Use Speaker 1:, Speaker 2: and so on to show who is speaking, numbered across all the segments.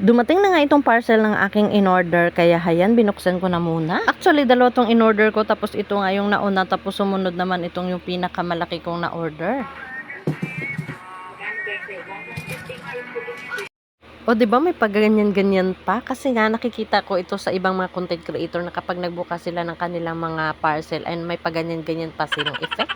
Speaker 1: Dumating na nga itong parcel ng aking in-order, kaya hayan, binuksan ko na muna. Actually, dalawa tong in-order ko, tapos ito nga yung nauna, tapos sumunod naman itong yung pinakamalaki kong na-order. O diba may pagganyan-ganyan pa? Kasi nga nakikita ko ito sa ibang mga content creator na kapag nagbukas sila ng kanilang mga parcel ay may pagganyan-ganyan pa silang effect.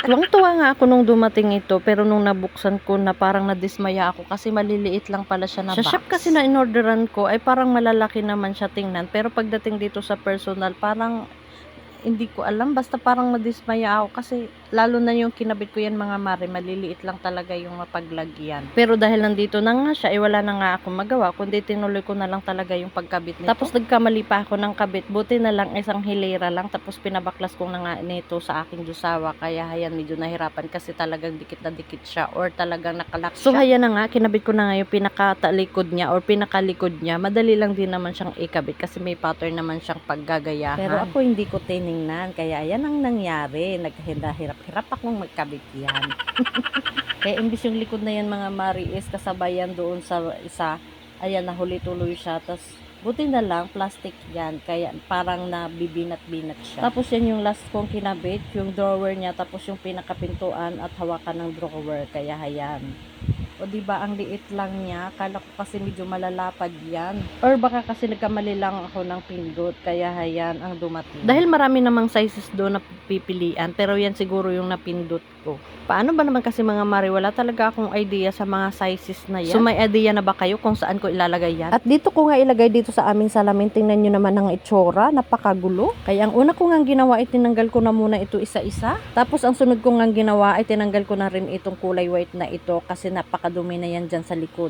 Speaker 1: Tuwang-tuwa nga ako nung dumating ito, pero nung nabuksan ko na parang nadismaya ako kasi maliliit lang pala siya na box. Sa shop kasi na in-orderan ko ay parang malalaki naman siya tingnan, pero pagdating dito sa personal parang hindi ko alam, basta parang nadismaya ako kasi lalo na yung kinabit ko yan mga mare, maliliit lang talaga yung mapaglagyan. Pero dahil nandito na nga siya, wala na nga akong magawa, kundi tinuloy ko na lang talaga yung pagkabit nito. Tapos nagkamali pa ako ng kabit, buti na lang isang hilera lang, tapos pinabaklas ko na nga nito sa aking jusawa, kaya hayan medyo nahirapan kasi talagang dikit na dikit siya or talagang nakalak siya. So hayan na nga, kinabit ko na nga yung pinakatalikod niya or pinakalikod niya, madali lang din naman siyang ikabit kasi may pattern naman siyang paggagayahan. Pero ako hindi ko tiningnan, kaya ayan ang nangyari, naghirap-hirap akong magkabit yan. Kaya imbis yung likod na yan mga mari is kasabayan doon sa isa, ayan nahuli tuloy siya, tas buti na lang plastic yan, kaya parang nabibinat-binat siya. Tapos yan yung last kong kinabit, yung drawer niya, tapos yung pinakapintuan at hawakan ng drawer, kaya hayan. O diba ang liit lang niya, kala ko kasi medyo malalapad yan. Or baka kasi nagkamali lang ako ng pindot, kaya hayan ang dumating. Dahil marami namang sizes doon na pipilian, pero yan siguro yung napindot ko. Paano ba naman kasi mga mari, wala talaga akong idea sa mga sizes na yan. So may idea na ba kayo kung saan ko ilalagay yan? At dito ko nga ilagay dito sa aming salamin, tingnan nyo naman ang itsura, napakagulo. Kaya ang una ko nga ginawa ay tinanggal ko na muna ito isa-isa. Tapos ang sunod ko nga ginawa ay tinanggal ko na rin itong kulay white na ito kasi napakadumi na yan dyan sa likod.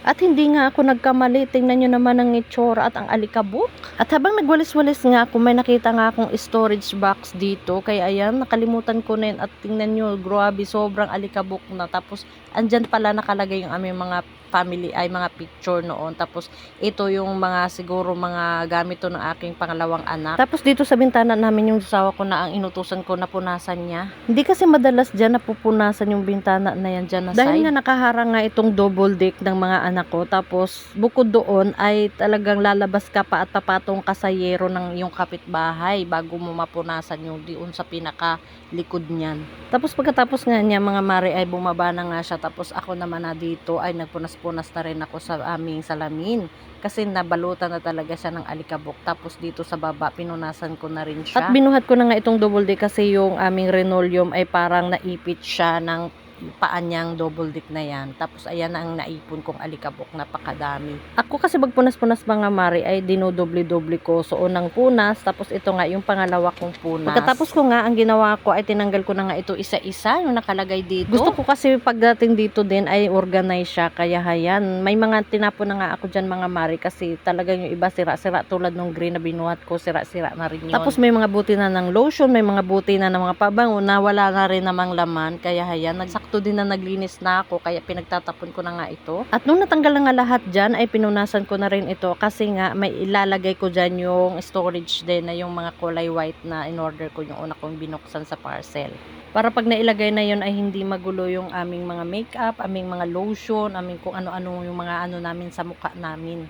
Speaker 1: At hindi nga ako nagkamali, tingnan nyo naman ang itsura at ang alikabok. At habang nagwalis-walis nga ako, may nakita nga akong storage box dito. Kaya ayan, nakalimutan ko na yun at tingnan nyo, grabe, sobrang alikabok na. Tapos andyan pala nakalagay yung aming mga family, ay mga picture noon. Tapos ito yung mga siguro mga gamit to ng aking pangalawang anak. Tapos dito sa bintana namin yung sawa ko na ang inutusan ko na punasan niya. Hindi kasi madalas dyan napupunasan yung bintana na yan dyan na side. Dahil nga nakaharang nga itong double deck ng mga anak ko. Tapos bukod doon ay talagang lalabas ka pa at papatong ka sa yero ng yung kapitbahay bago mo mapunasan yung diun sa pinaka likod niyan. Tapos pagkatapos nga niya mga mari ay bumaba na nga siya. Tapos ako naman na dito ay nagpunas-punas na rin ako sa aming salamin. Kasi nabalutan na talaga siya ng alikabok. Tapos dito sa baba pinunasan ko na rin siya. At binuhat ko na nga itong double deck kasi yung aming linoleum ay parang naipit siya ng paan niyang double deck na yan. Tapos ayan ang naipon kong alikabok, napakadami. Ako kasi magpunas-punas mga mari ay dinodoble-doble ko. So unang punas, tapos ito nga yung pangalawa kong punas. Pagkatapos ko nga ang ginawa ko ay tinanggal ko na nga ito isa-isa yung nakalagay dito. Gusto ko kasi pagdating dito din ay organize siya, kaya hayan. May mga tinapon na nga ako dyan mga mari kasi talagang yung iba sira-sira tulad nung green na binuhat ko, sira-sira na rin yun. Tapos may mga buti na ng lotion, may mga buti na ng mga pabango na wala na rin namang laman, kaya hayan, nagsakto din na naglinis na ako, kaya pinagtatapon ko na nga ito. At nung natanggal na nga lahat dyan ay pinunasan ko na rin ito kasi nga may ilalagay ko dyan yung storage din na yung mga kulay white na in-order ko yung una kong binuksan sa parcel. Para pag nailagay na yun ay hindi magulo yung aming mga makeup, aming mga lotion, aming kung ano-ano yung mga ano namin sa mukha namin.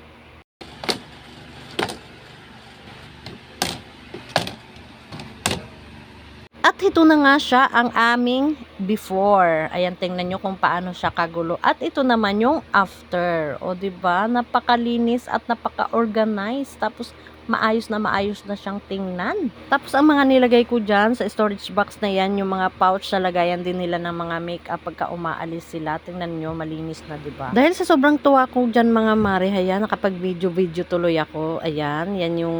Speaker 1: At ito na nga siya ang aming before. Ayan, tingnan nyo kung paano siya kagulo. At ito naman yung after. O diba, napakalinis at napaka-organized. Tapos maayos na siyang tingnan. Tapos ang mga nilagay ko dyan sa storage box na yan, yung mga pouch na lagayan din nila ng mga makeup pagka umaalis sila. Tingnan nyo, malinis na diba? Dahil sa sobrang tuwa ko dyan mga mare, ayan, nakapag video tuloy ako. Ayan, yan yung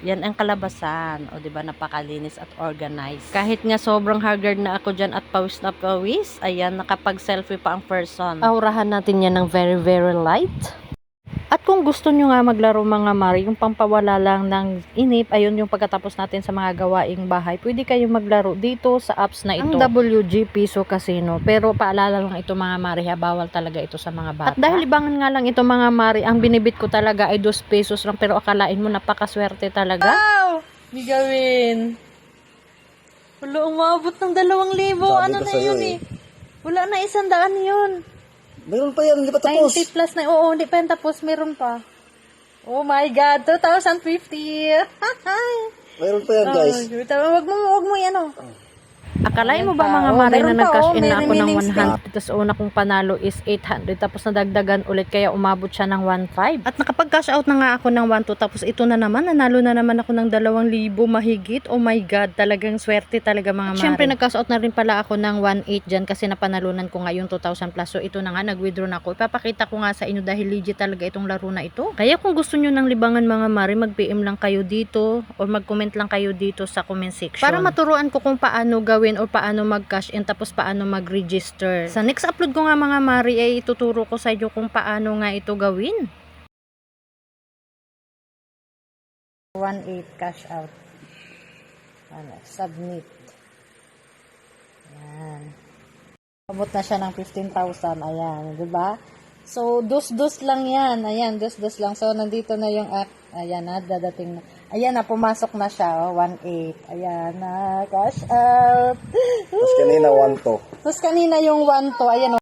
Speaker 1: yan ang kalabasan. O diba, napakalinis at organized. Kahit nga sobrang haggard na ako dyan at pawis na pawis, ayan, nakapag selfie pa ang person. Aurahan natin yan ng very very light. At kung gusto nyo nga maglaro mga mari, yung pampawala lang ng inip, ayun yung pagkatapos natin sa mga gawaing bahay, pwede kayo maglaro dito sa apps na ito. Ang WG Piso Casino. Pero paalala lang ito mga mari, bawal talaga ito sa mga bata. At dahil libangan nga lang ito mga mari, ang binibit ko talaga ay 2 pesos lang, pero akalain mo napakaswerte talaga. Wow! May gawin. Wala, umabot ng 2,000. Ano na yun eh? Wala na 100 yun.
Speaker 2: Meron pa yan, hindi pa tapos.
Speaker 1: 90 plus na. Oo, hindi pa yan tapos. Meron pa. Oh my God, 2,050.
Speaker 2: Meron pa yan, guys.
Speaker 1: Wag mo yan, oh. Akalain mo ba
Speaker 2: pa.
Speaker 1: mga
Speaker 2: Oh,
Speaker 1: mare
Speaker 2: meron
Speaker 1: na
Speaker 2: pa,
Speaker 1: nag-cash
Speaker 2: oh,
Speaker 1: in
Speaker 2: may
Speaker 1: na ako ng
Speaker 2: remaining
Speaker 1: 100 tapos una kong panalo is 800 tapos nadagdagan ulit kaya umabot siya ng 1,500 at nakapag-cash out na nga ako ng 1,200 tapos ito na naman nanalo na naman ako ng 2,000 mahigit. Oh my God, talagang swerte talaga mga mare. Siyempre nag-cash out na rin pala ako ng 1,800 dyan kasi napanalunan ko nga yung 2,000 plus. So ito na nga, nag-withdraw na ako. Ipapakita ko nga sa inyo dahil legit talaga itong laro na ito. Kaya kung gusto nyo ng libangan mga mare, mag-PM lang kayo dito or mag-comment lang kayo dito sa comment section para maturuan ko kung paano gawin or paano mag-cash in tapos paano mag-register. Sa next upload ko nga mga mari ay ituturo ko sa inyo kung paano nga ito gawin. 1,800 cash out. Submit. Ayan. Abot na siya ng 15,000. Ayan, di ba? So, dus-dus lang yan. Ayan, dus-dus lang. So, nandito na yung app. Ayan na, dadating na. Ayan na, pumasok na siya. Oh, 1,800. Ayan na, cash out.
Speaker 2: Tapos kanina, 1 to.
Speaker 1: Tapos kanina yung 1 to. Ayan,